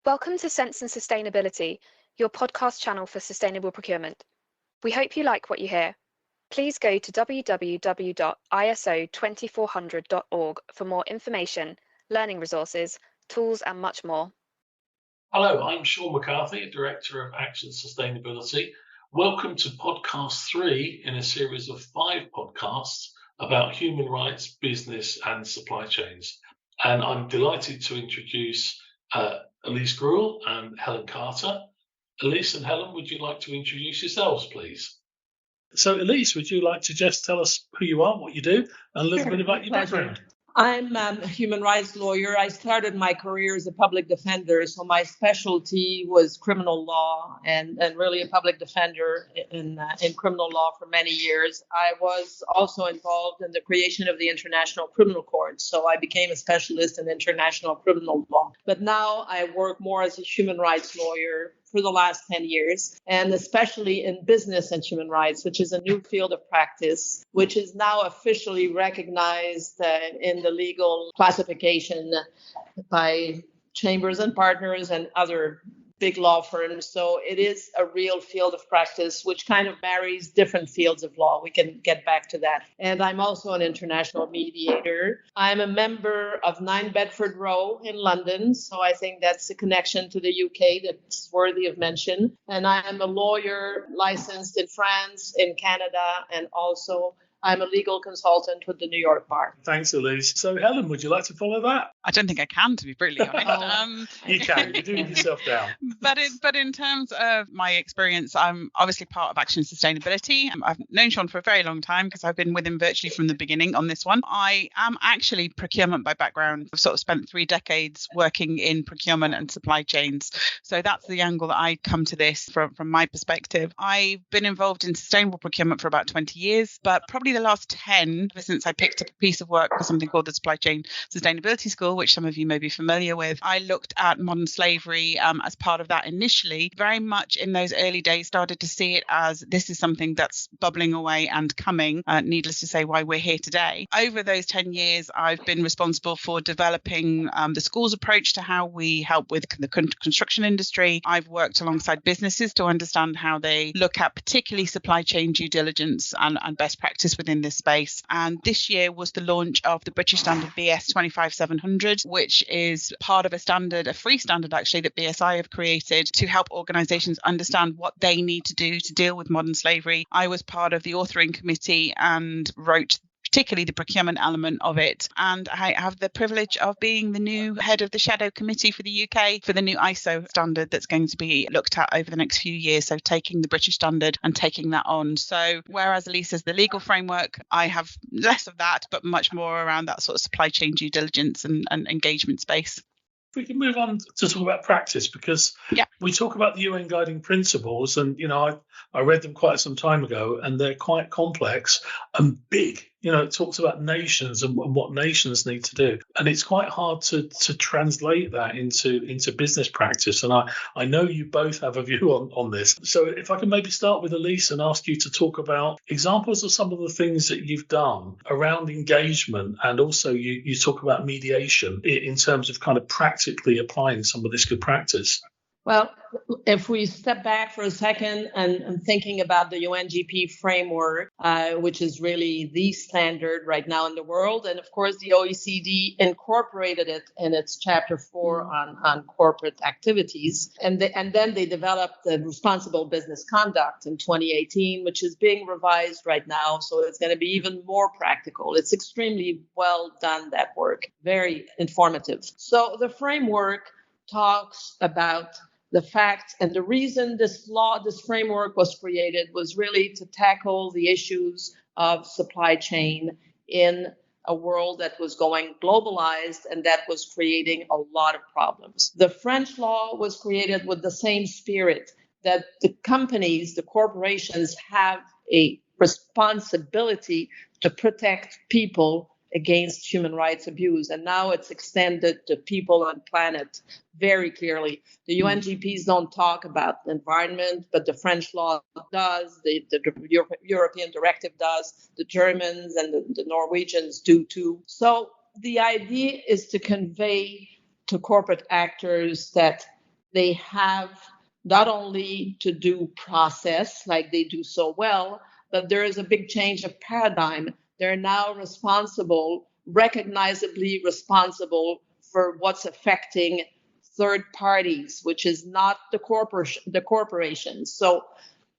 Welcome to Sense and Sustainability, your podcast channel for sustainable procurement. We hope you like what you hear. Please go to www.iso2400.org for more information, learning resources, tools, and much more. Hello, I'm Sean McCarthy, Director of Action Sustainability. Welcome to podcast 3 in a series of 5 podcasts about human rights, business and supply chains. And I'm delighted to introduce Elise Gruel and Helen Carter. Elise and Helen, would you like to introduce yourselves, please? So Elise, would you like to just tell us who you are, what you do, and a little bit about your background? I'm a human rights lawyer. I started my career as a public defender, so my specialty was criminal law and really a public defender in criminal law for many years. I was also involved in the creation of the International Criminal Court, so I became a specialist in international criminal law. But now I work more as a human rights lawyer for the last 10 years, and especially in business and human rights, which is a new field of practice, which is now officially recognized in the legal classification by Chambers and Partners and other big law firms. So it is a real field of practice, which kind of marries different fields of law. We can get back to that. And I'm also an international mediator. I'm a member of 9 Bedford Row in London. So I think that's a connection to the UK that's worthy of mention. And I'm a lawyer licensed in France, in Canada, and also I'm a legal consultant with the New York Bar. Thanks, Elise. So, Helen, would you like to follow that? I don't think I can, to be brutally honest. You can. You're doing yourself down. But in terms of my experience, I'm obviously part of Action Sustainability. I've known Sean for a very long time because I've been with him virtually from the beginning on this one. I am actually procurement by background. I've sort of spent 3 decades working in procurement and supply chains. So that's the angle that I come to this from my perspective. I've been involved in sustainable procurement for about 20 years, but probably the last 10 ever since I picked up a piece of work for something called the Supply Chain Sustainability School, which some of you may be familiar with. I looked at modern slavery as part of that initially. Very much in those early days started to see it as this is something that's bubbling away and coming, needless to say why we're here today. Over those 10 years, I've been responsible for developing the school's approach to how we help with the construction industry. I've worked alongside businesses to understand how they look at particularly supply chain due diligence and best practice within this space. And this year was the launch of the British standard BS 25700, which is part of a standard, a free standard actually, that BSI have created to help organisations understand what they need to do to deal with modern slavery. I was part of the authoring committee and wrote particularly the procurement element of it. And I have the privilege of being the new head of the shadow committee for the UK for the new ISO standard that's going to be looked at over the next few years. So taking the British standard and taking that on. So whereas Elise has the legal framework, I have less of that, but much more around that sort of supply chain due diligence and engagement space. We can move on to talk about practice, because we talk about the UN guiding principles, and I read them quite some time ago, and they're quite complex and big. It talks about nations and what nations need to do, and it's quite hard to translate that into business practice. And I know you both have a view on this. So if I can maybe start with Elise and ask you to talk about examples of some of the things that you've done around engagement, and also you talk about mediation in terms of kind of practically applying some of this good practice. Well, if we step back for a second and thinking about the UNGP framework, which is really the standard right now in the world, and of course the OECD incorporated it in its chapter 4 on corporate activities, and then they developed the responsible business conduct in 2018, which is being revised right now, so it's going to be even more practical. It's extremely well done, that work, very informative. So the framework talks about the fact and the reason this framework was created was really to tackle the issues of supply chain in a world that was going globalized and that was creating a lot of problems. The French law was created with the same spirit, that the companies, the corporations, have a responsibility to protect people against human rights abuse. And now it's extended to people on planet very clearly. The UNGPs don't talk about the environment, but the French law does, the European directive does, the Germans and the Norwegians do too. So the idea is to convey to corporate actors that they have not only to do process like they do so well, but there is a big change of paradigm. They're now recognizably responsible for what's affecting third parties, which is not the corporations. So,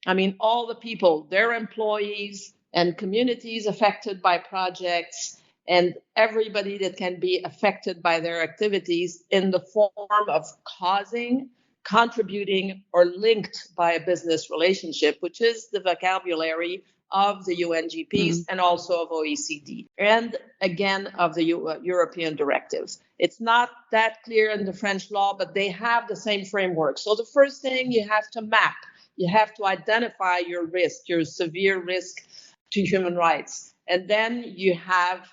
I mean, all the people, their employees and communities affected by projects, and everybody that can be affected by their activities in the form of causing, contributing, or linked by a business relationship, which is the vocabulary of the UNGPs and also of OECD, and again of the European directives. It's not that clear in the French law, but they have the same framework. So the first thing you have to map, you have to identify your risk, your severe risk to human rights, and then you have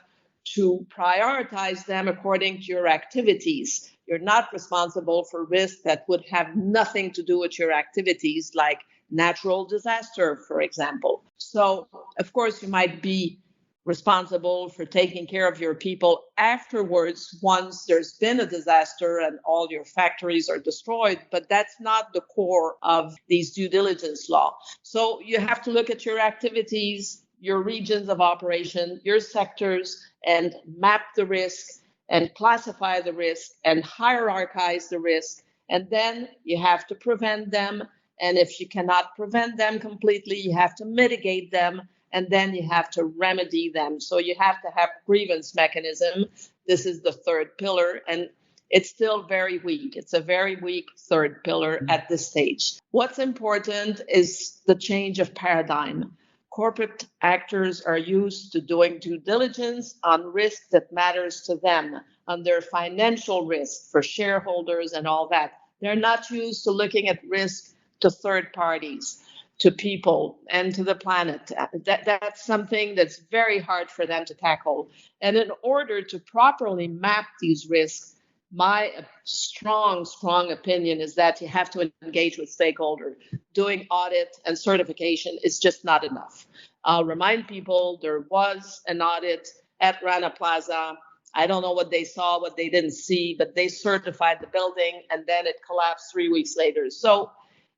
to prioritize them according to your activities. You're not responsible for risks that would have nothing to do with your activities, like natural disaster, for example. So, of course, you might be responsible for taking care of your people afterwards once there's been a disaster and all your factories are destroyed, but that's not the core of these due diligence law. So you have to look at your activities, your regions of operation, your sectors, and map the risk and classify the risk and hierarchize the risk. And then you have to prevent them. And if you cannot prevent them completely, you have to mitigate them, and then you have to remedy them. So you have to have grievance mechanism. This is the third pillar, and it's still very weak. It's a very weak third pillar at this stage. What's important is the change of paradigm. Corporate actors are used to doing due diligence on risk that matters to them, on their financial risk for shareholders and all that. They're not used to looking at risk to third parties, to people, and to the planet. That's something that's very hard for them to tackle. And in order to properly map these risks, my strong opinion is that you have to engage with stakeholders. Doing audit and certification is just not enough. I'll remind people there was an audit at Rana Plaza. I don't know what they saw, what they didn't see, but they certified the building and then it collapsed 3 weeks later. So,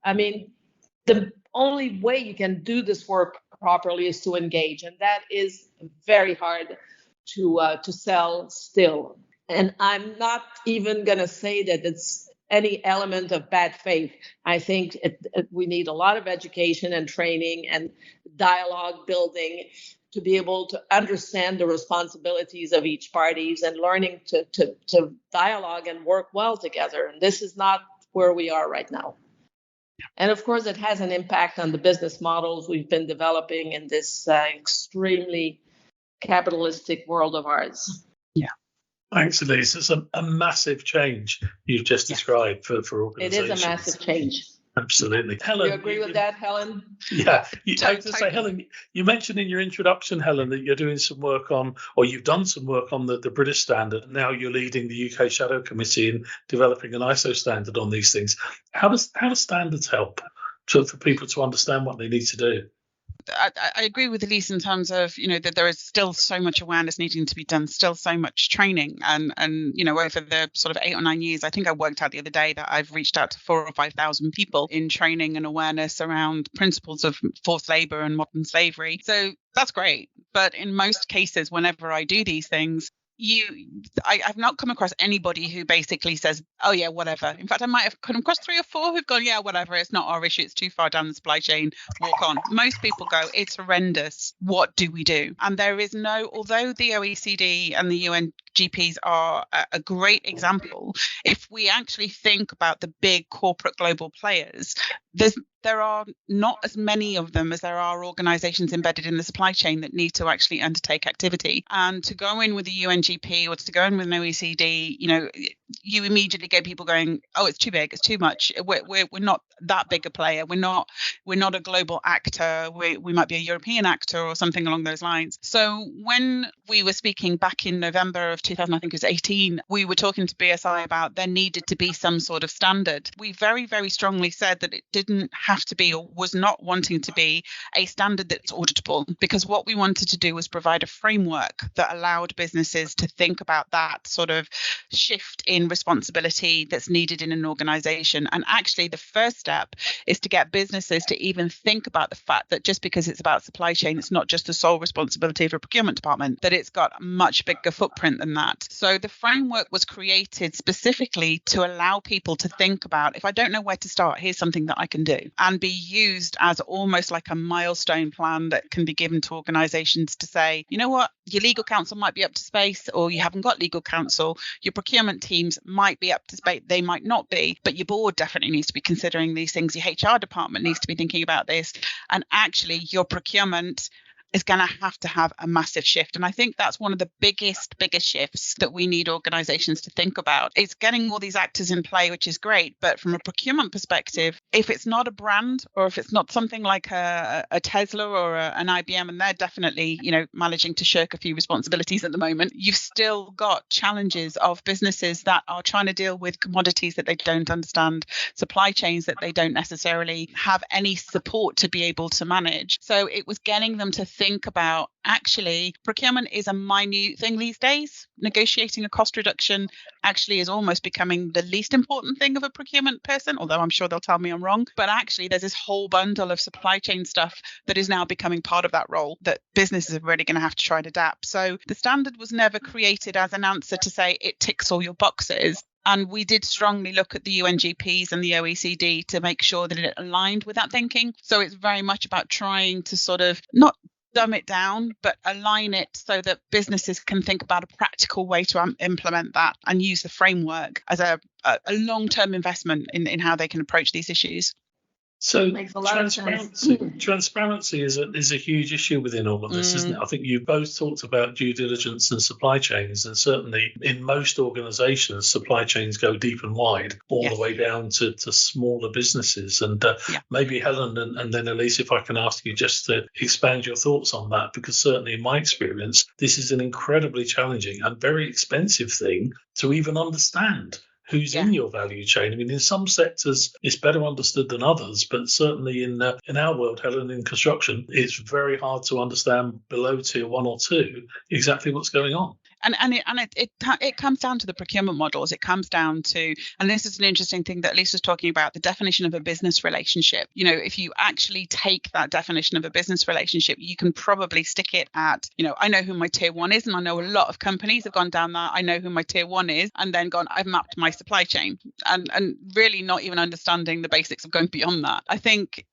I mean, the only way you can do this work properly is to engage, and that is very hard to sell still. And I'm not even going to say that it's any element of bad faith. I think we need a lot of education and training and dialogue building to be able to understand the responsibilities of each parties and learning to dialogue and work well together. And this is not where we are right now. And of course, it has an impact on the business models we've been developing in this extremely capitalistic world of ours. Yeah. Thanks, Elise. It's a massive change you've just described for organizations. It is a massive change. Absolutely. Helen. Do you agree with that, Helen? Yeah. I was going to say, Helen, you mentioned in your introduction, Helen, that you're doing some work on, or you've done some work on the British standard. Now you're leading the UK Shadow Committee in developing an ISO standard on these things. How do standards help for people to understand what they need to do? I agree with Elise in terms of, that there is still so much awareness needing to be done, still so much training. And over the sort of 8 or 9 years, I think I worked out the other day that I've reached out to 4,000 or 5,000 people in training and awareness around principles of forced labor and modern slavery. So that's great. But in most cases, whenever I do these things, I've not come across anybody who basically says, oh yeah, whatever. In fact, I might have come across 3 or 4 who've gone, yeah, whatever, it's not our issue, it's too far down the supply chain, walk on. Most people go, it's horrendous, what do we do? And there is although the OECD and the UNGPs are a great example, if we actually think about the big corporate global players, there are not as many of them as there are organizations embedded in the supply chain that need to actually undertake activity. And to go in with a UNGP or to go in with an OECD, you immediately get people going, oh, it's too big, it's too much. We're not that big a player. We're not a global actor. We might be a European actor or something along those lines. So when we were speaking back in November of 2018, we were talking to BSI about there needed to be some sort of standard. We very, very strongly said that it didn't have to be, or was not wanting to be, a standard that's auditable, because what we wanted to do was provide a framework that allowed businesses to think about that sort of shift in responsibility that's needed in an organization. And actually, the first step is to get businesses to even think about the fact that just because it's about supply chain, it's not just the sole responsibility of a procurement department, that it's got a much bigger footprint than that. So the framework was created specifically to allow people to think about, if I don't know where to start, here's something that I can do, and be used as almost like a milestone plan that can be given to organizations to say, you know what, your legal counsel might be up to space, or you haven't got legal counsel. Your procurement teams might be up to space, they might not be, but your board definitely needs to be considering these things. Your HR department needs to be thinking about this. And actually, your procurement is going to have a massive shift. And I think that's one of the biggest shifts that we need organizations to think about. It's getting all these actors in play, which is great. But from a procurement perspective, if it's not a brand, or if it's not something like a Tesla or an IBM, and they're definitely, managing to shirk a few responsibilities at the moment, you've still got challenges of businesses that are trying to deal with commodities that they don't understand, supply chains that they don't necessarily have any support to be able to manage. So it was getting them to think about, actually, procurement is a minute thing these days. Negotiating a cost reduction actually is almost becoming the least important thing of a procurement person, although I'm sure they'll tell me I'm wrong. But actually, there's this whole bundle of supply chain stuff that is now becoming part of that role that businesses are really going to have to try and adapt. So the standard was never created as an answer to say it ticks all your boxes. And we did strongly look at the UNGPs and the OECD to make sure that it aligned with that thinking. So it's very much about trying to sort of not dumb it down, but align it so that businesses can think about a practical way to implement that and use the framework as a long-term investment in how they can approach these issues. So transparency is a huge issue within all of this, isn't it? I think you both talked about due diligence and supply chains, and certainly in most organizations, supply chains go deep and wide, all the way down to smaller businesses. And maybe Helen and then Elise, if I can ask you just to expand your thoughts on that, because certainly in my experience, this is an incredibly challenging and very expensive thing to even understand. Who's in your value chain? I mean, in some sectors, it's better understood than others, but certainly in our world, Helen, in construction, it's very hard to understand below tier 1 or 2 exactly what's going on. And it comes down to the procurement models. It comes down to, and this is an interesting thing that Lisa's talking about, the definition of a business relationship. If you actually take that definition of a business relationship, you can probably stick it at, I know who my tier 1 is, and I know a lot of companies have gone down that. I know who my tier 1 is, and then gone, I've mapped my supply chain, and really not even understanding the basics of going beyond that. I think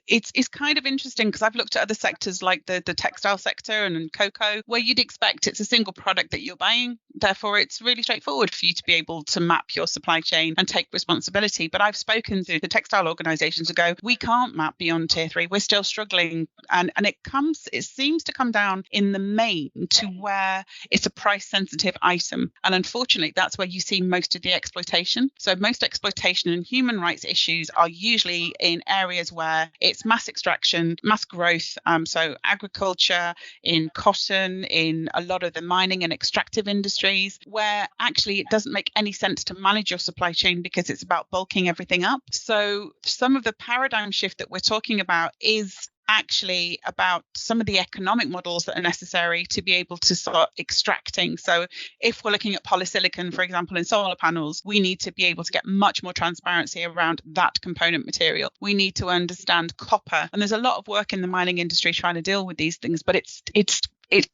it's kind of interesting because I've looked at other sectors like the textile sector and cocoa, where you'd expect it's a single product that you're buying. Therefore, it's really straightforward for you to be able to map your supply chain and take responsibility. But I've spoken to the textile organizations who go, we can't map beyond tier 3. We're still struggling. And it seems to come down in the main to where it's a price sensitive item. And unfortunately, that's where you see most of the exploitation. So most exploitation and human rights issues are usually in areas where it's mass extraction, mass growth. So agriculture, in cotton, in a lot of the mining and extractive industries, where actually it doesn't make any sense to manage your supply chain because it's about bulking everything up. So some of the paradigm shift that we're talking about is actually about some of the economic models that are necessary to be able to start extracting. So if we're looking at polysilicon, for example, in solar panels, we need to be able to get much more transparency around that component material. We need to understand copper. And there's a lot of work in the mining industry trying to deal with these things, but it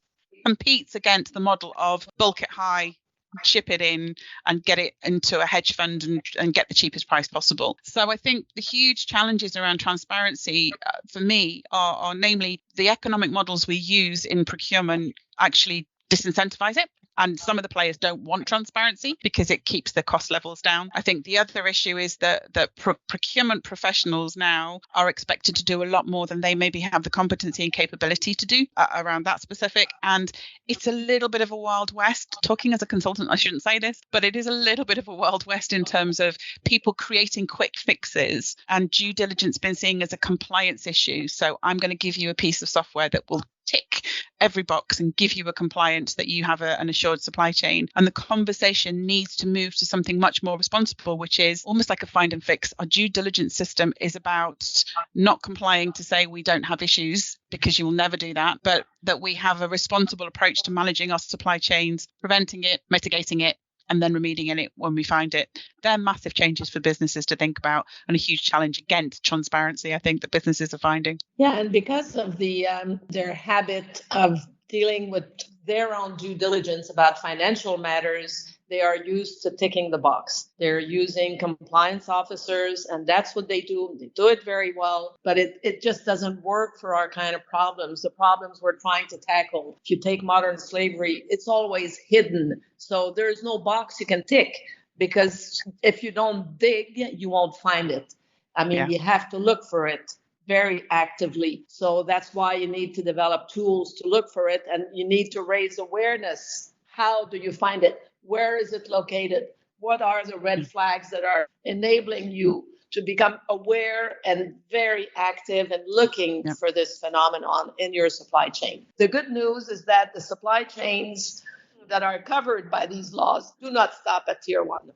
competes against the model of bulk it high, ship it in and get it into a hedge fund and get the cheapest price possible. So I think the huge challenges around transparency for me are namely the economic models we use in procurement actually disincentivize it. And some of the players don't want transparency because it keeps the cost levels down. I think the other issue is that procurement professionals now are expected to do a lot more than they maybe have the competency and capability to do around that specific. And it's a little bit of a Wild West. Talking as a consultant, I shouldn't say this, but it is a little bit of a Wild West in terms of people creating quick fixes and due diligence being seen as a compliance issue. So I'm going to give you a piece of software that will tick every box and give you a compliance that you have an assured supply chain. And the conversation needs to move to something much more responsible, which is almost like a find and fix. Our due diligence system is about not complying to say we don't have issues, because you will never do that, but that we have a responsible approach to managing our supply chains, preventing it, mitigating it, and then remediating it when we find it. They're massive changes for businesses to think about, and a huge challenge against transparency, I think, that businesses are finding. Yeah, and because of their habit of dealing with their own due diligence about financial matters, they are used to ticking the box. They're using compliance officers, and that's what they do. They do it very well, but it just doesn't work for our kind of problems, the problems we're trying to tackle. If you take modern slavery, it's always hidden. So there's no box you can tick, because if you don't dig, you won't find it. I mean, You have to look for it very actively. So that's why you need to develop tools to look for it, and you need to raise awareness. How do you find it? Where is it located? What are the red flags that are enabling you to become aware and very active and looking for this phenomenon in your supply chain? The good news is that the supply chains that are covered by these laws do not stop at tier 1.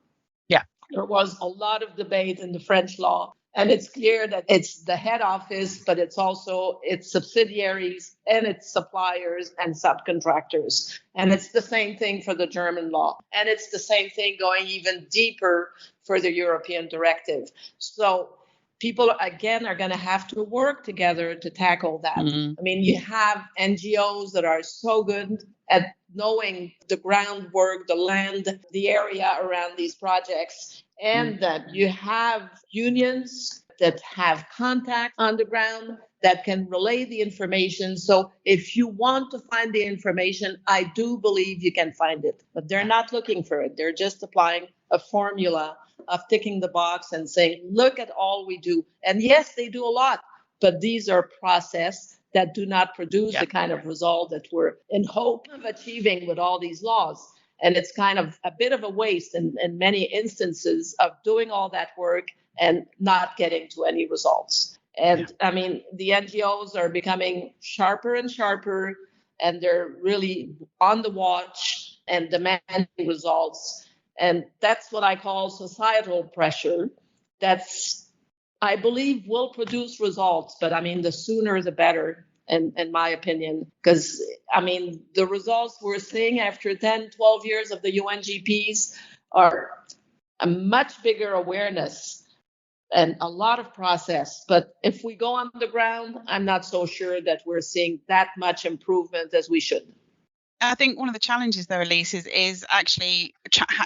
Yeah. There was a lot of debate in the French law, and it's clear that it's the head office, but it's also its subsidiaries and its suppliers and subcontractors. And it's the same thing for the German law. And it's the same thing going even deeper for the European directive. So people, again, are going to have to work together to tackle that. I mean, you have NGOs that are so good at knowing the groundwork, the land, the area around these projects, and that you have unions that have contact on the ground that can relay the information. So if you want to find the information, I do believe you can find it, but they're not looking for it. They're just applying a formula of ticking the box and saying, look at all we do. And yes, they do a lot, but these are processes that do not produce the kind of result that we're in hope of achieving with all these laws. And it's kind of a bit of a waste in many instances of doing all that work and not getting to any results. And I mean, the NGOs are becoming sharper and sharper, and they're really on the watch and demanding results. And that's what I call societal pressure. That's, I believe, will produce results, but I mean, the sooner the better. In my opinion, because, I mean, the results we're seeing after 10, 12 years of the UNGPs are a much bigger awareness and a lot of process. But if we go on the ground, I'm not so sure that we're seeing that much improvement as we should. I think one of the challenges there, Elise, is actually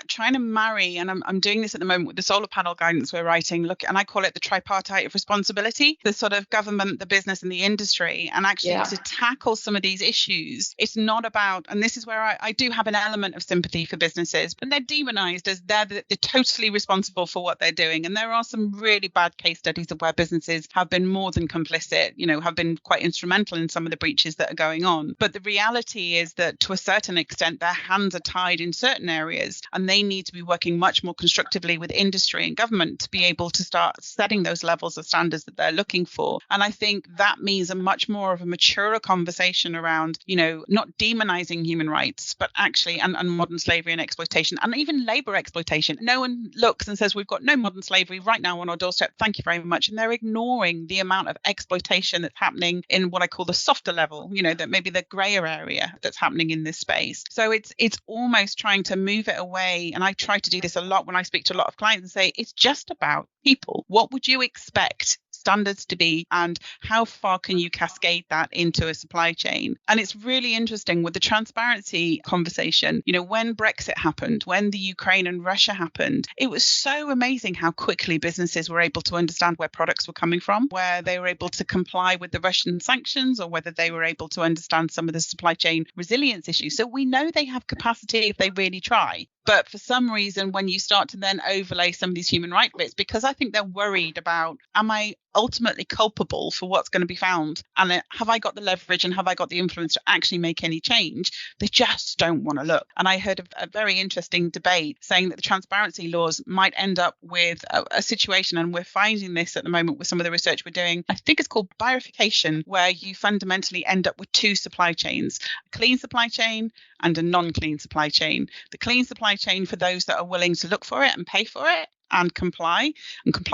trying to marry, and I'm doing this at the moment with the solar panel guidance we're writing, and I call it the tripartite of responsibility, the sort of government, the business and the industry, and actually to tackle some of these issues. It's not about, and this is where I do have an element of sympathy for businesses, but they're demonized as they're totally responsible for what they're doing. And there are some really bad case studies of where businesses have been more than complicit, have been quite instrumental in some of the breaches that are going on. But the reality is that to a certain extent, their hands are tied in certain areas, and they need to be working much more constructively with industry and government to be able to start setting those levels of standards that they're looking for. And I think that means a much more of a maturer conversation around, not demonizing human rights, but actually, and modern slavery and exploitation, and even labor exploitation. No one looks and says, we've got no modern slavery right now on our doorstep. Thank you very much. And they're ignoring the amount of exploitation that's happening in what I call the softer level, that maybe the grayer area that's happening in this space. So it's almost trying to move it away. And I try to do this a lot when I speak to a lot of clients and say, it's just about people. What would you expect standards to be, and how far can you cascade that into a supply chain? And it's really interesting with the transparency conversation. You know, when Brexit happened, when the Ukraine and Russia happened, it was so amazing how quickly businesses were able to understand where products were coming from, where they were able to comply with the Russian sanctions, or whether they were able to understand some of the supply chain resilience issues. So we know they have capacity if they really try. But for some reason, when you start to then overlay some of these human rights bits, because I think they're worried about, am I ultimately culpable for what's going to be found? And have I got the leverage and have I got the influence to actually make any change? They just don't want to look. And I heard a very interesting debate saying that the transparency laws might end up with a situation, and we're finding this at the moment with some of the research we're doing. I think it's called bifurcation, where you fundamentally end up with two supply chains, a clean supply chain and a non-clean supply chain. The clean supply chain for those that are willing to look for it and pay for it and comply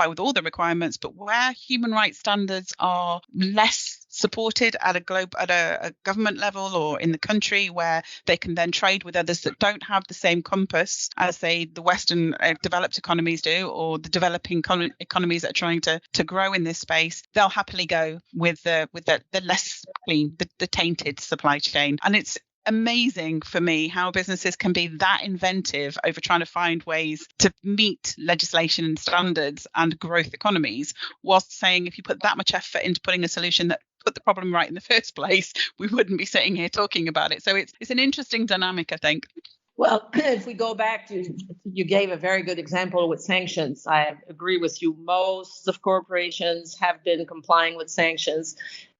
with all the requirements, but where human rights standards are less supported at a government level or in the country, where they can then trade with others that don't have the same compass as say the Western developed economies do, or the developing economies that are trying to grow in this space, they'll happily go with the less clean, the tainted supply chain. And it's amazing for me how businesses can be that inventive over trying to find ways to meet legislation and standards and growth economies, whilst saying if you put that much effort into putting a solution that put the problem right in the first place, we wouldn't be sitting here talking about it. So it's an interesting dynamic, I think. Well, if we go back to, you gave a very good example with sanctions. I agree with you. Most of corporations have been complying with sanctions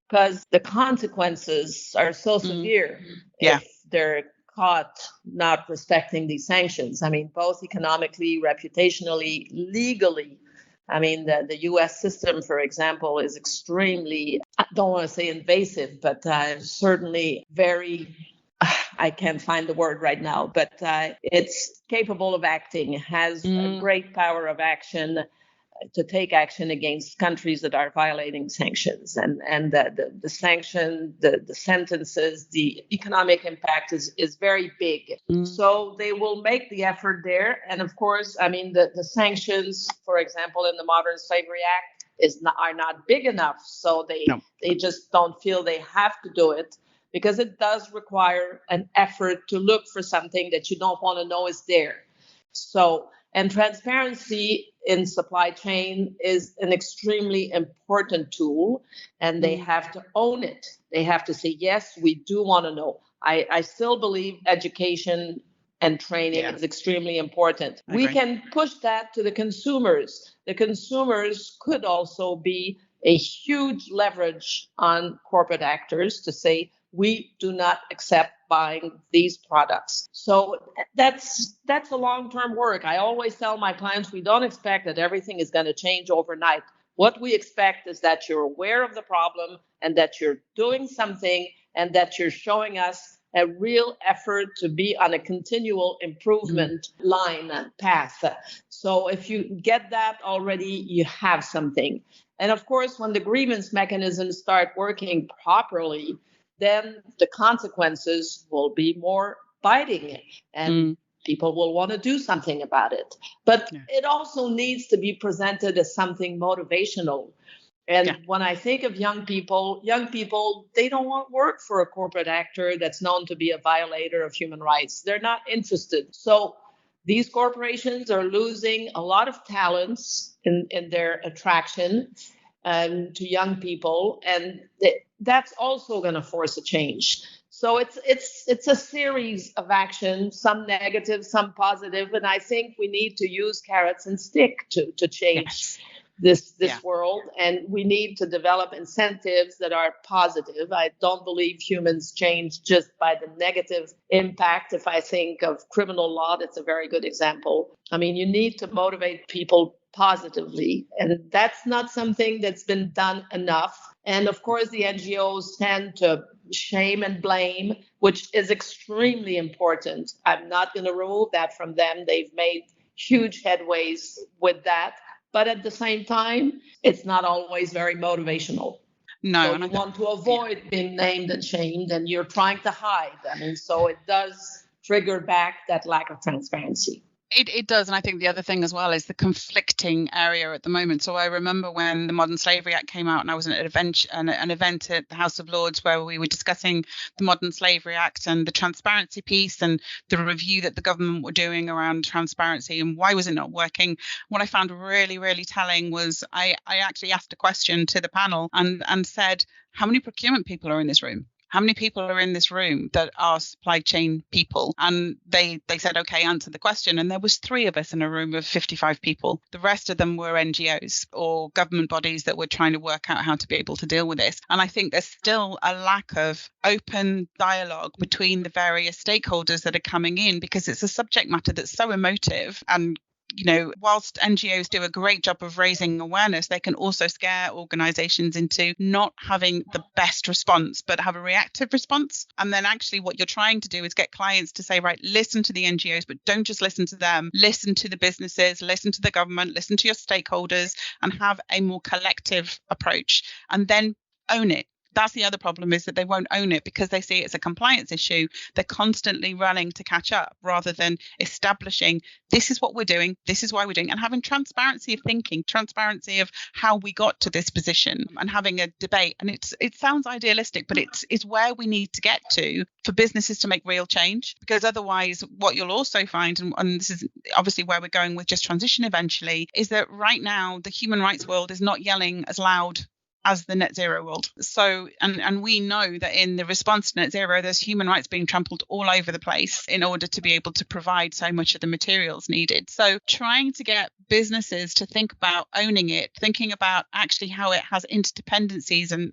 because the consequences are so severe if they're caught not respecting these sanctions. I mean, both economically, reputationally, legally. I mean, the U.S. system, for example, is extremely, I don't want to say invasive, but certainly very, I can't find the word right now, but it's capable of acting, has a great power of action to take action against countries that are violating sanctions. And the sanction, the sentences, the economic impact is very big. So they will make the effort there. And of course, I mean, the sanctions, for example, in the Modern Slavery Act are not big enough. So they just don't feel they have to do it, because it does require an effort to look for something that you don't want to know is there. So, and transparency in supply chain is an extremely important tool, and they have to own it. They have to say, yes, we do want to know. I still believe education and training is extremely important. We can push that to the consumers. The consumers could also be a huge leverage on corporate actors to say, we do not accept buying these products. So that's a long-term work. I always tell my clients, we don't expect that everything is going to change overnight. What we expect is that you're aware of the problem and that you're doing something and that you're showing us a real effort to be on a continual improvement line and path. So if you get that already, you have something. And of course, when the grievance mechanisms start working properly, then the consequences will be more biting and people will want to do something about it. But it also needs to be presented as something motivational. And when I think of young people, they don't want to work for a corporate actor that's known to be a violator of human rights. They're not interested. So these corporations are losing a lot of talents in their attraction to young people, and that's also going to force a change. So it's a series of actions, some negative, some positive, and I think we need to use carrots and stick to change this world, and we need to develop incentives that are positive. I don't believe humans change just by the negative impact. If I think of criminal law, that's a very good example. I mean, you need to motivate people positively, and that's not something that's been done enough. And of course, the NGOs tend to shame and blame, which is extremely important. I'm not going to remove that from them. They've made huge headways with that. But at the same time, it's not always very motivational. No, so you want to avoid being named and shamed, and you're trying to hide. I mean, so it does trigger back that lack of transparency. It does. And I think the other thing as well is the conflicting area at the moment. So I remember when the Modern Slavery Act came out, and I was at an event at the House of Lords where we were discussing the Modern Slavery Act and the transparency piece and the review that the government were doing around transparency and why was it not working. What I found really, really telling was I actually asked a question to the panel and said, how many procurement people are in this room? How many people are in this room that are supply chain people? And they said, OK, answer the question. And there was 3 of us in a room of 55 people. The rest of them were NGOs or government bodies that were trying to work out how to be able to deal with this. And I think there's still a lack of open dialogue between the various stakeholders that are coming in, because it's a subject matter that's so emotive. And whilst NGOs do a great job of raising awareness, they can also scare organisations into not having the best response, but have a reactive response. And then actually what you're trying to do is get clients to say, right, listen to the NGOs, but don't just listen to them. Listen to the businesses, listen to the government, listen to your stakeholders, and have a more collective approach, and then own it. That's the other problem, is that they won't own it because they see it as a compliance issue. They're constantly running to catch up rather than establishing, this is what we're doing, this is why we're doing, and having transparency of thinking, transparency of how we got to this position, and having a debate. And it sounds idealistic, but it's where we need to get to for businesses to make real change, because otherwise what you'll also find, and this is obviously where we're going with Just Transition eventually, is that right now the human rights world is not yelling as loud as the net zero world. So, and we know that in the response to net zero, there's human rights being trampled all over the place in order to be able to provide so much of the materials needed. So trying to get businesses to think about owning it, thinking about actually how it has interdependencies and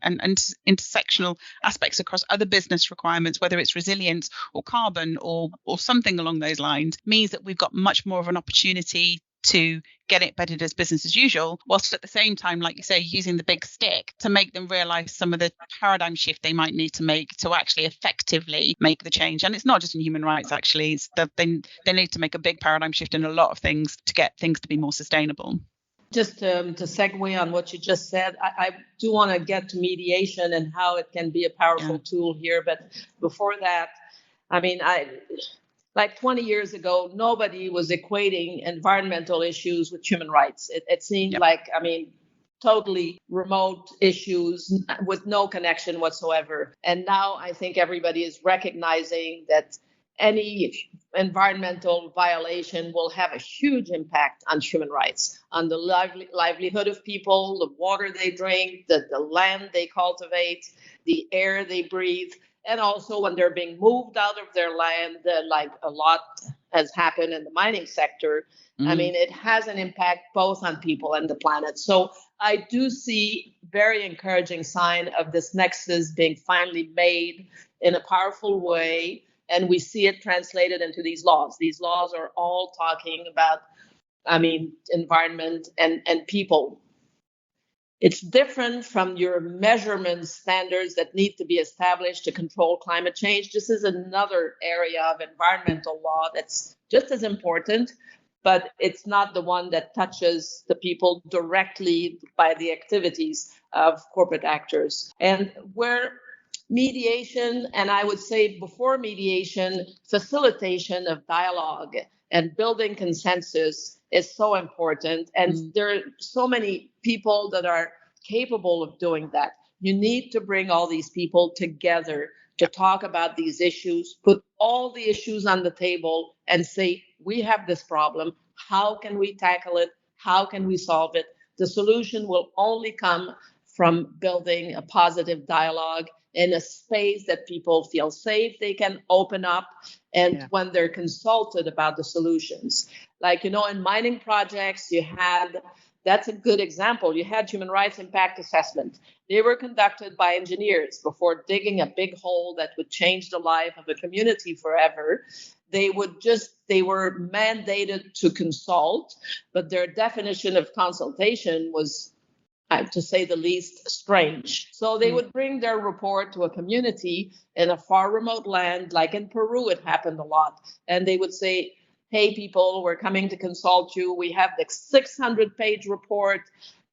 intersectional aspects across other business requirements, whether it's resilience or carbon or something along those lines, means that we've got much more of an opportunity to get it bedded as business as usual, whilst at the same time, like you say, using the big stick to make them realise some of the paradigm shift they might need to make to actually effectively make the change. And it's not just in human rights, actually. It's that they need to make a big paradigm shift in a lot of things to get things to be more sustainable. Just to segue on what you just said, I do want to get to mediation and how it can be a powerful tool here. But before that, I mean, like 20 years ago, nobody was equating environmental issues with human rights. It seemed like, totally remote issues with no connection whatsoever. And now I think everybody is recognizing that any environmental violation will have a huge impact on human rights, on the livelihood of people, the water they drink, the land they cultivate, the air they breathe. And also when they're being moved out of their land, like a lot has happened in the mining sector. I mean, it has an impact both on people and the planet. So I do see very encouraging sign of this nexus being finally made in a powerful way. And we see it translated into these laws. These laws are all talking about, environment and people. It's different from your measurement standards that need to be established to control climate change. This is another area of environmental law that's just as important, but it's not the one that touches the people directly by the activities of corporate actors. And where mediation, and I would say before mediation, facilitation of dialogue and building consensus is so important. And there are so many people that are capable of doing that. You need to bring all these people together to talk about these issues, put all the issues on the table and say, we have this problem. How can we tackle it? How can we solve it? The solution will only come from building a positive dialogue in a space that people feel safe, they can open up, and when they're consulted about the solutions. Like, in mining projects, that's a good example. You had human rights impact assessment. They were conducted by engineers before digging a big hole that would change the life of a community forever. They were mandated to consult, but their definition of consultation was, to say the least, strange. So they would bring their report to a community in a far remote land, like in Peru, it happened a lot. And they would say, hey, people, we're coming to consult you. We have the 600-page report,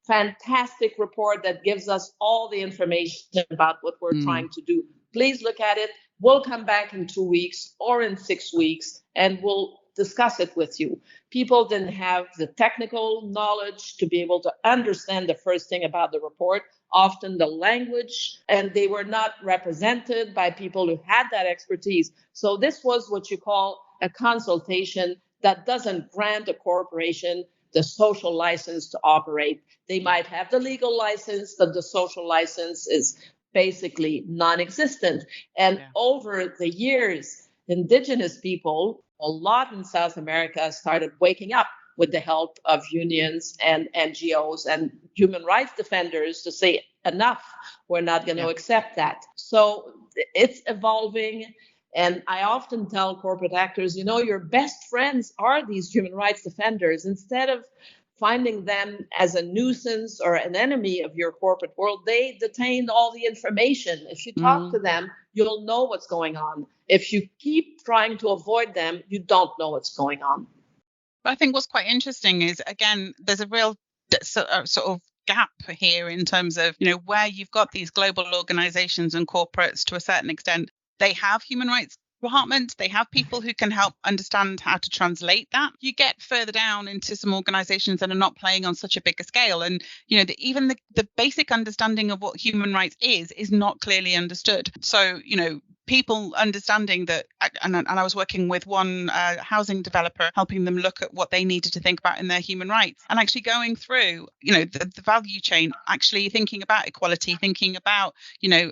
fantastic report that gives us all the information about what we're trying to do. Please look at it. We'll come back in 2 weeks or in 6 weeks, and we'll discuss it with you. People didn't have the technical knowledge to be able to understand the first thing about the report, often the language, and they were not represented by people who had that expertise. So this was what you call a consultation that doesn't grant a corporation the social license to operate. They might have the legal license, but the social license is basically non-existent. And over the years, indigenous people, a lot in South America, started waking up with the help of unions and NGOs and human rights defenders to say, enough, we're not going to accept that. So it's evolving. And I often tell corporate actors, your best friends are these human rights defenders. Instead of finding them as a nuisance or an enemy of your corporate world, they detained all the information. If you talk to them, you'll know what's going on. If you keep trying to avoid them, you don't know what's going on. But I think what's quite interesting is, again, there's a real sort of gap here in terms of, where you've got these global organizations and corporates to a certain extent. They have human rights departments. They have people who can help understand how to translate that. You get further down into some organizations that are not playing on such a bigger scale. And, even the basic understanding of what human rights is not clearly understood. So, people understanding that, and I was working with one housing developer, helping them look at what they needed to think about in their human rights, and actually going through, the value chain, actually thinking about equality, thinking about,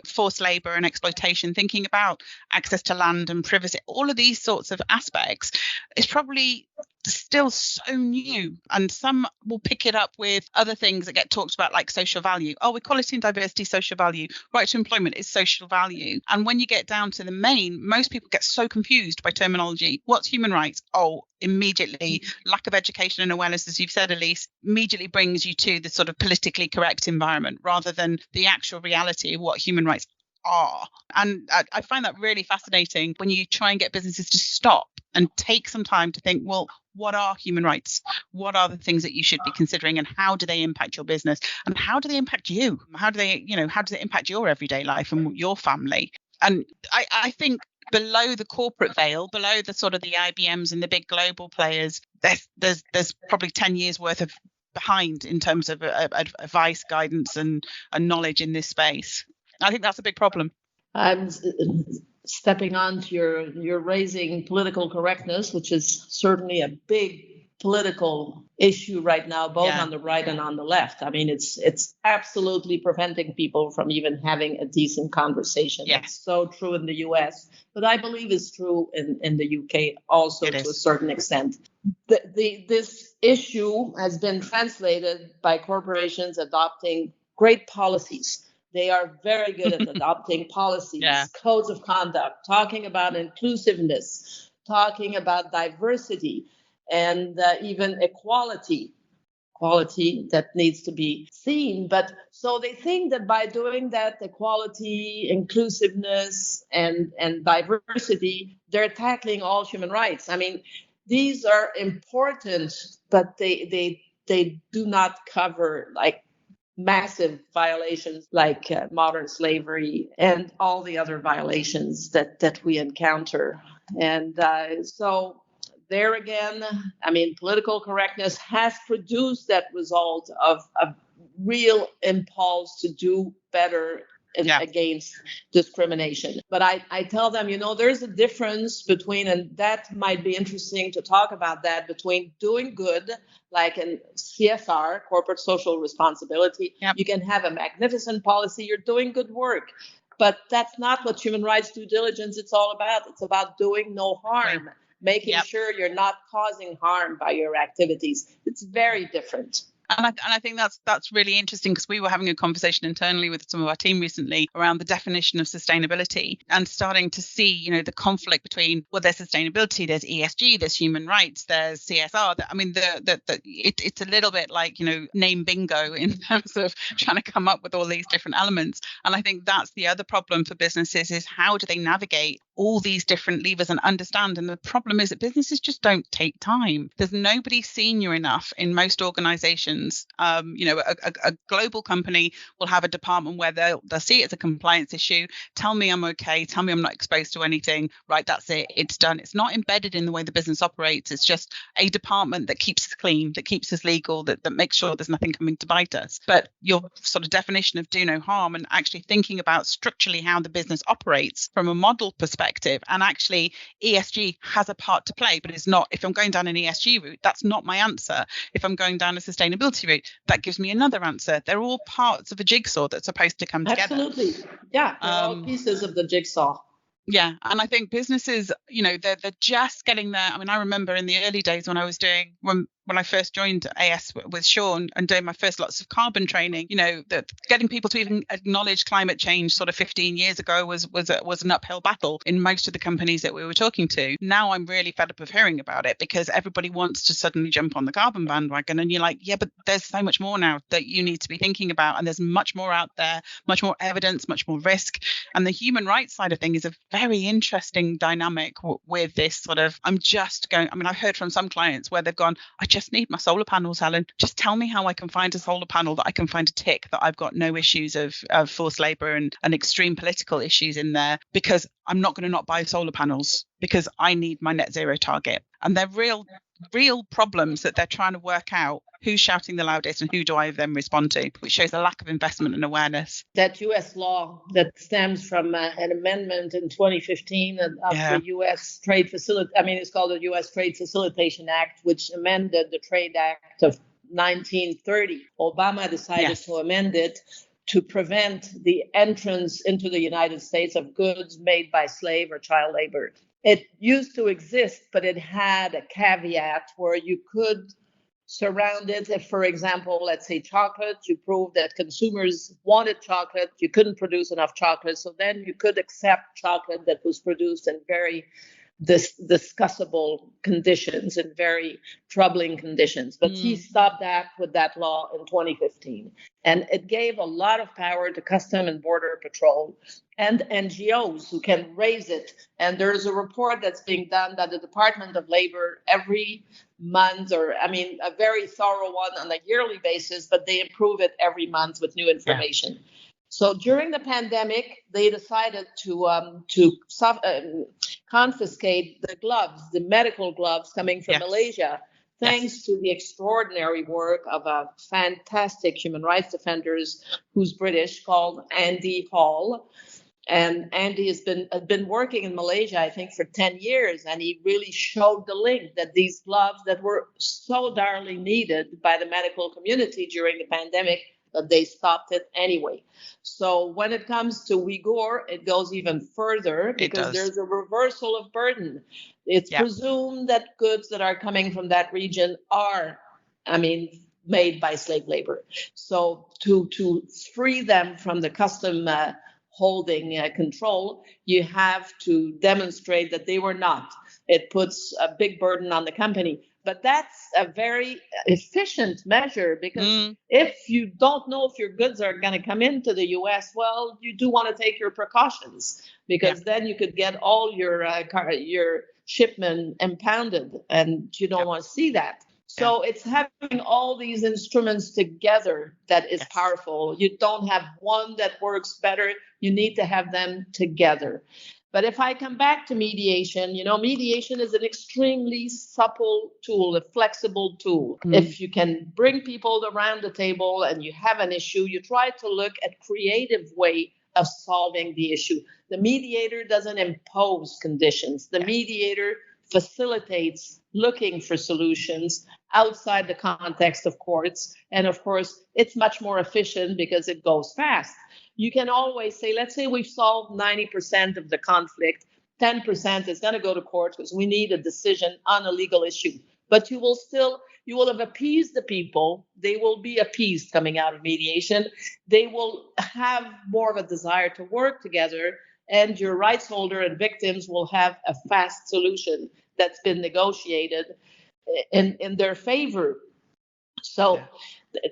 forced labor and exploitation, thinking about access to land and privacy, all of these sorts of aspects is probably still so new, and some will pick it up with other things that get talked about, like social value. Oh, equality and diversity, social value. Right to employment is social value. And when you get down to the main, most people get so confused by terminology. What's human rights? Oh, immediately lack of education and awareness, as you've said, Elise, immediately brings you to the sort of politically correct environment rather than the actual reality of what human rights are. And I find that really fascinating when you try and get businesses to stop and take some time to think, well, what are human rights? What are the things that you should be considering, and how do they impact your business? And how do they impact you? How do they impact your everyday life and your family? And I think below the corporate veil, below the sort of the IBMs and the big global players, there's probably 10 years worth of behind in terms of advice, guidance and knowledge in this space. I think that's a big problem. I'm stepping on to you're raising political correctness, which is certainly a big political issue right now, both on the right and on the left. I mean, it's absolutely preventing people from even having a decent conversation. Yes. It's so true in the US, but I believe it's true in the UK also to a certain extent. This issue has been translated by corporations adopting great policies. They are very good at adopting policies, codes of conduct, talking about inclusiveness, talking about diversity, and even equality that needs to be seen. But so they think that by doing that, equality, inclusiveness, and diversity, they're tackling all human rights. I mean, these are important, but they do not cover like massive violations like modern slavery and all the other violations that we encounter. And so there again, I mean, political correctness has produced that result of a real impulse to do better against discrimination. But I tell them, there's a difference between, and that might be interesting to talk about that, between doing good, like in CSR, corporate social responsibility. You can have a magnificent policy, you're doing good work, but that's not what human rights due diligence it's all about. It's about doing no harm, making sure you're not causing harm by your activities. It's very different. And I think that's really interesting, because we were having a conversation internally with some of our team recently around the definition of sustainability, and starting to see, the conflict between, well, there's sustainability, there's ESG, there's human rights, there's CSR. I mean, it's a little bit like, name bingo in terms of trying to come up with all these different elements. And I think that's the other problem for businesses, is how do they navigate all these different levers and understand? And the problem is that businesses just don't take time. There's nobody senior enough in most organizations solutions. A global company will have a department where they'll see it as a compliance issue. Tell me I'm okay. Tell me I'm not exposed to anything. Right, that's it. It's done. It's not embedded in the way the business operates. It's just a department that keeps us clean, that keeps us legal, that makes sure there's nothing coming to bite us. But your sort of definition of do no harm and actually thinking about structurally how the business operates from a model perspective, and actually ESG has a part to play, but it's not, if I'm going down an ESG route, that's not my answer. If I'm going down a sustainability route, that gives me another answer. They're all parts of a jigsaw that's supposed to come together. Absolutely. Yeah, they're all pieces of the jigsaw. Yeah. And I think businesses, they're just getting there. I mean, I remember in the early days when I was doing, when I first joined AS with Sean and doing my first lots of carbon training, that getting people to even acknowledge climate change sort of 15 years ago was an uphill battle in most of the companies that we were talking to. Now I'm really fed up of hearing about it because everybody wants to suddenly jump on the carbon bandwagon. And you're like, yeah, but there's so much more now that you need to be thinking about. And there's much more out there, much more evidence, much more risk. And the human rights side of things is a very interesting dynamic with this sort of, I've heard from some clients where they've gone, I just need my solar panels, Helen. Just tell me how I can find a solar panel that I can find a tick that I've got no issues of forced labor and extreme political issues in there, because I'm not going to not buy solar panels because I need my net zero target. And they're real problems that they're trying to work out who's shouting the loudest and who do I then respond to, which shows a lack of investment and awareness. That U.S. law that stems from an amendment in 2015 of the U.S. Trade Facility, it's called the U.S. Trade Facilitation Act, which amended the Trade Act of 1930. Obama decided to amend it to prevent the entrance into the United States of goods made by slave or child labor. It used to exist, but it had a caveat where you could surround it. If, for example, let's say chocolate, you proved that consumers wanted chocolate, you couldn't produce enough chocolate, so then you could accept chocolate that was produced in very discussable conditions and very troubling conditions. But he stopped that with that law in 2015. And it gave a lot of power to Custom and Border Patrol and NGOs who can raise it. And there's a report that's being done by the Department of Labor every month, a very thorough one on a yearly basis, but they improve it every month with new information. Yeah. So during the pandemic, they decided to confiscate the gloves, the medical gloves coming from Malaysia, thanks to the extraordinary work of a fantastic human rights defender who's British, called Andy Hall. And Andy has been working in Malaysia, I think, for 10 years, and he really showed the link that these gloves that were so direly needed by the medical community during the pandemic, that they stopped it anyway. So when it comes to Uyghur, it goes even further because there's a reversal of burden. It's presumed that goods that are coming from that region are, made by slave labor. So to free them from the custom holding control, you have to demonstrate that they were not. It puts a big burden on the company. But that's a very efficient measure because if you don't know if your goods are going to come into the U.S., well, you do want to take your precautions because then you could get all your shipment impounded, and you don't want to see that. So it's having all these instruments together that is powerful. You don't have one that works better. You need to have them together. But if I come back to mediation, mediation is an extremely supple tool, a flexible tool. If you can bring people around the table and you have an issue, you try to look at creative way of solving the issue. The mediator doesn't impose conditions. The mediator facilitates looking for solutions outside the context of courts. And of course, it's much more efficient because it goes fast. You can always say, let's say we've solved 90% of the conflict, 10% is going to go to court because we need a decision on a legal issue. But you will have appeased the people. They will be appeased coming out of mediation. They will have more of a desire to work together, and your rights holder and victims will have a fast solution that's been negotiated in their favor. So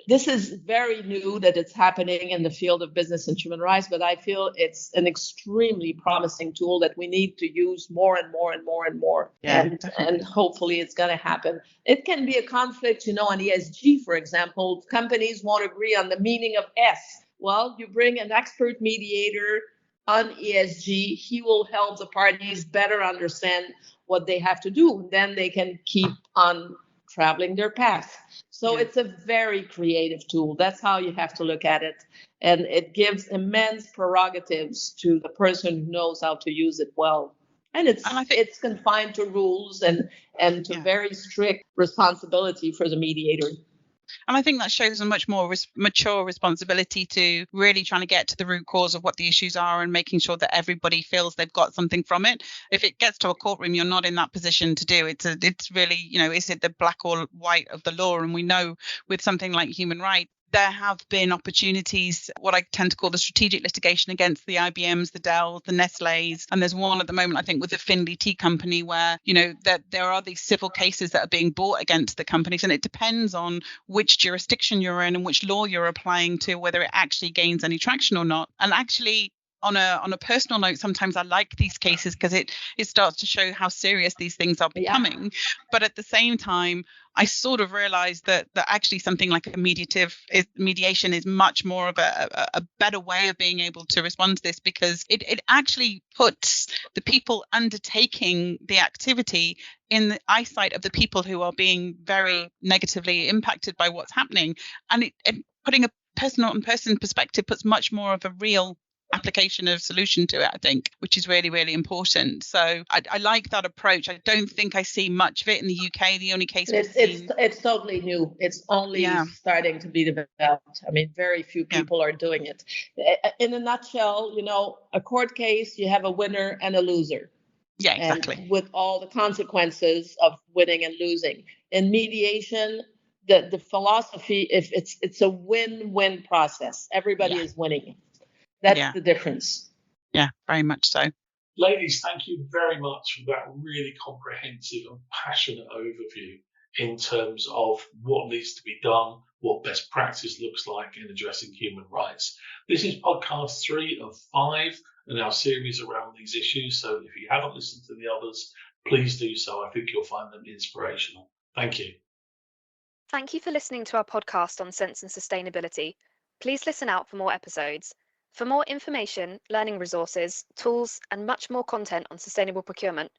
this is very new that it's happening in the field of business and human rights, but I feel it's an extremely promising tool that we need to use more and more and more and more. Yeah, and hopefully it's going to happen. It can be a conflict, on ESG, for example. Companies won't agree on the meaning of S. Well, you bring an expert mediator on ESG. He will help the parties better understand what they have to do. Then they can keep on traveling their path. So it's a very creative tool. That's how you have to look at it. And it gives immense prerogatives to the person who knows how to use it well. And it's confined to rules and to very strict responsibility for the mediator. And I think that shows a much more mature responsibility to really trying to get to the root cause of what the issues are and making sure that everybody feels they've got something from it. If it gets to a courtroom, you're not in that position to do it. It's really, is it the black or white of the law? And we know with something like human rights, there have been opportunities, what I tend to call the strategic litigation against the IBMs, the Dells, the Nestles. And there's one at the moment, I think, with the Findlay Tea Company where, that there are these civil cases that are being brought against the companies. And it depends on which jurisdiction you're in and which law you're applying to, whether it actually gains any traction or not. And actually, on a personal note, sometimes I like these cases because it starts to show how serious these things are becoming. Yeah. But at the same time, I sort of realized that actually something like a mediation is much more of a better way of being able to respond to this, because it actually puts the people undertaking the activity in the eyesight of the people who are being very negatively impacted by what's happening. And it putting a person perspective puts much more of a real application of solution to it, I think, which is really, really important. So I like that approach. I don't think I see much of it in the UK. The only case it's totally new. It's only starting to be developed. I mean, very few people are doing it. In a nutshell, a court case, you have a winner and a loser. Yeah, exactly. And with all the consequences of winning and losing. In mediation, the philosophy, if it's a win-win process, everybody is winning. That's the difference. Yeah, very much so. Ladies, thank you very much for that really comprehensive and passionate overview in terms of what needs to be done, what best practice looks like in addressing human rights. This is podcast 3 of 5 in our series around these issues. So if you haven't listened to the others, please do so. I think you'll find them inspirational. Thank you. Thank you for listening to our podcast on sense and sustainability. Please listen out for more episodes. For more information, learning resources, tools, and much more content on sustainable procurement,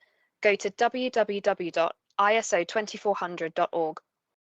go to www.iso2400.org.